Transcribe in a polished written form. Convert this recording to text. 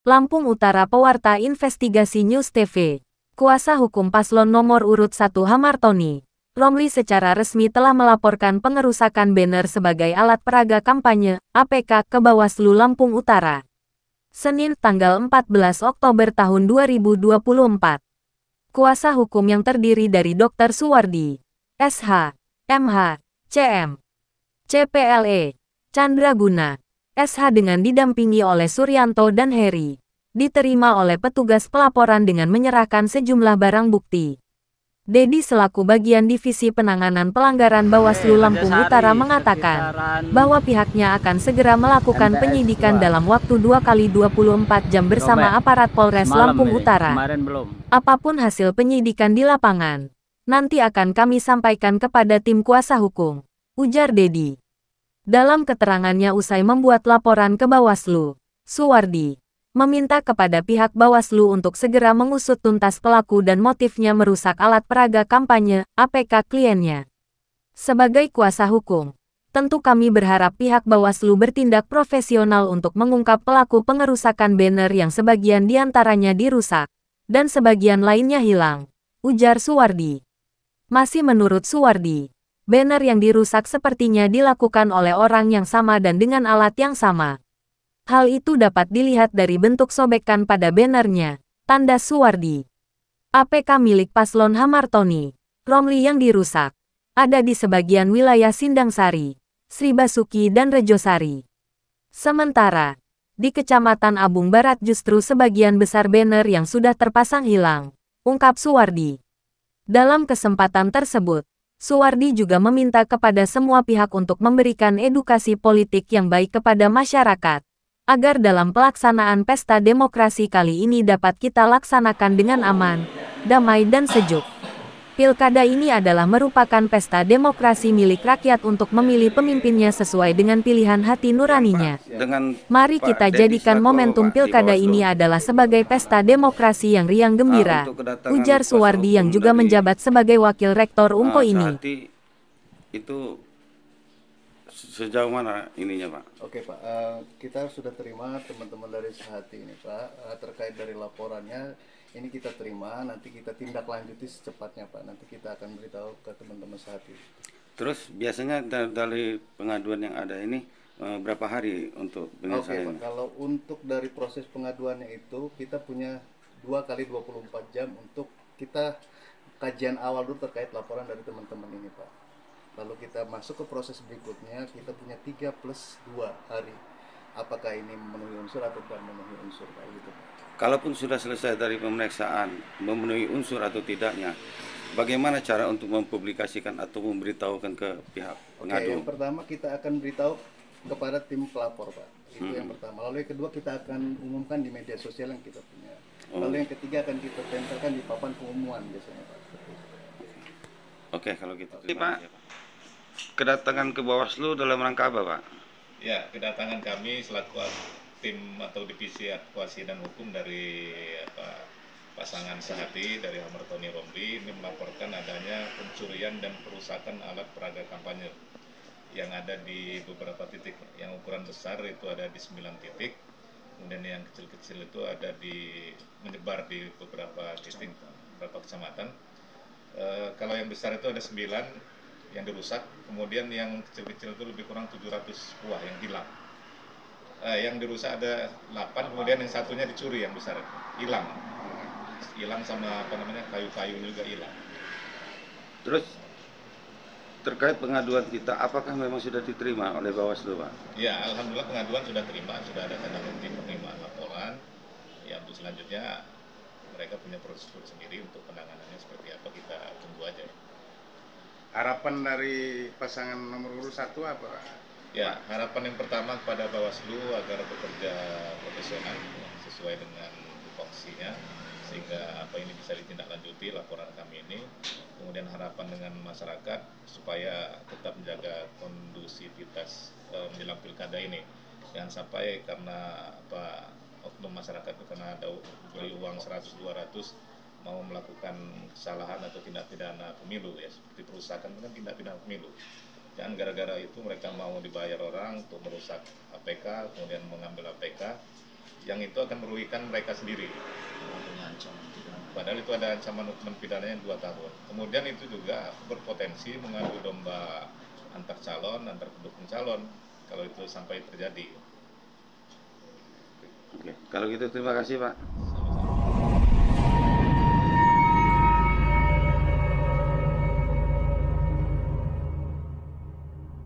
Lampung Utara Pewarta Investigasi News TV. Kuasa hukum paslon nomor urut 1 Hamartoni, Romli secara resmi telah melaporkan pengerusakan banner sebagai alat peraga kampanye, APK, ke Bawaslu Lampung Utara. Senin tanggal 14 Oktober tahun 2024. Kuasa hukum yang terdiri dari Dr. Suwardi, SH, MH, CM, CPLE, Chandra Guna, SH dengan didampingi oleh Suryanto dan Heri, diterima oleh petugas pelaporan dengan menyerahkan sejumlah barang bukti. Dedi selaku bagian Divisi Penanganan Pelanggaran Bawaslu Lampung Utara mengatakan bahwa pihaknya akan segera melakukan penyidikan dalam waktu 2x24 jam bersama aparat Polres Lampung Utara. Apapun hasil penyidikan di lapangan, nanti akan kami sampaikan kepada tim kuasa hukum, ujar Dedi. Dalam keterangannya usai membuat laporan ke Bawaslu, Suwardi meminta kepada pihak Bawaslu untuk segera mengusut tuntas pelaku dan motifnya merusak alat peraga kampanye, APK, kliennya. Sebagai kuasa hukum, tentu kami berharap pihak Bawaslu bertindak profesional untuk mengungkap pelaku pengerusakan banner yang sebagian diantaranya dirusak, dan sebagian lainnya hilang, ujar Suwardi. Masih menurut Suwardi, banner yang dirusak sepertinya dilakukan oleh orang yang sama dan dengan alat yang sama. Hal itu dapat dilihat dari bentuk sobekan pada bannernya, tanda Suwardi. APK milik paslon Hamartoni, Romli yang dirusak, ada di sebagian wilayah Sindangsari, Sri Basuki dan Rejosari. Sementara, di Kecamatan Abung Barat justru sebagian besar banner yang sudah terpasang hilang, ungkap Suwardi. Dalam kesempatan tersebut, Suwardi juga meminta kepada semua pihak untuk memberikan edukasi politik yang baik kepada masyarakat, agar dalam pelaksanaan pesta demokrasi kali ini dapat kita laksanakan dengan aman, damai dan sejuk. Pilkada ini adalah merupakan pesta demokrasi milik rakyat untuk memilih pemimpinnya sesuai dengan pilihan hati nuraninya. Mari kita jadikan momentum pilkada ini adalah sebagai pesta demokrasi yang riang gembira, ujar Suwardi yang juga menjabat sebagai wakil rektor UMPO ini. Itu sejauh mana ininya, Pak? Oke, Pak, kita sudah terima teman-teman dari Sehati ini, Pak, terkait dari laporannya. Ini kita terima, nanti kita tindak lanjuti secepatnya, Pak. Nanti kita akan beritahu ke teman-teman Sehati. Terus biasanya dari pengaduan yang ada ini berapa hari untuk penyelesaian? Oke, Pak, kalau untuk dari proses pengaduannya itu kita punya 2 kali 24 jam untuk kita kajian awal dulu terkait laporan dari teman-teman ini, Pak. Lalu kita masuk ke proses berikutnya, kita punya 3+2 hari. Apakah ini memenuhi unsur atau tidak memenuhi unsur, Pak, gitu, Pak. Kalaupun sudah selesai dari pemeriksaan, memenuhi unsur atau tidaknya, bagaimana cara untuk mempublikasikan atau memberitahukan ke pihak pengadu? Oke, yang pertama kita akan beritahu kepada tim pelapor, Pak. Itu yang pertama. Lalu yang kedua kita akan umumkan di media sosial yang kita punya. Lalu yang ketiga akan kita tempelkan di papan pengumuman biasanya, Pak. Oke, kalau gitu. Pak, kedatangan ke Bawaslu dalam rangka apa, Pak? Ya, kedatangan kami selaku tim atau divisi advokasi dan hukum dari pasangan Sehati dari Hamartoni Romli ini melaporkan adanya pencurian dan perusakan alat peraga kampanye yang ada di beberapa titik. Yang ukuran besar itu ada di 9 titik, kemudian yang kecil-kecil itu ada menyebar di beberapa titik, beberapa kecamatan. Kalau yang besar itu ada 9 yang dirusak, kemudian yang kecil-kecil itu lebih kurang 700 buah yang hilang. Yang dirusak ada 8, kemudian yang satunya dicuri yang besar, hilang sama kayu-kayu juga hilang. Terus terkait pengaduan kita, apakah memang sudah diterima oleh Bawaslu, Pak? Ya, alhamdulillah pengaduan sudah terima, sudah ada tanda bukti penerimaan laporan. Ya, untuk selanjutnya mereka punya prosedur sendiri untuk penanganannya seperti apa, kita tunggu aja. Harapan dari pasangan nomor urut 1 apa? Ya, harapan yang pertama kepada Bawaslu agar bekerja profesional sesuai dengan tupoksinya, sehingga ini bisa ditindaklanjuti laporan kami ini. Kemudian harapan dengan masyarakat supaya tetap menjaga kondusivitas menjelang pilkada ini. Jangan sampai karena oknum masyarakat itu karena ada beli uang 100-200 mau melakukan kesalahan atau tindak pidana pemilu, ya seperti perusakan itu kan tindak pidana pemilu. Jangan gara-gara itu mereka mau dibayar orang untuk merusak APK, kemudian mengambil APK, yang itu akan merugikan mereka sendiri. Padahal itu ada ancaman hukuman pidananya 2 tahun. Kemudian itu juga berpotensi mengadu domba antar calon, antar pendukung calon, kalau itu sampai terjadi. Oke, kalau gitu terima kasih Pak.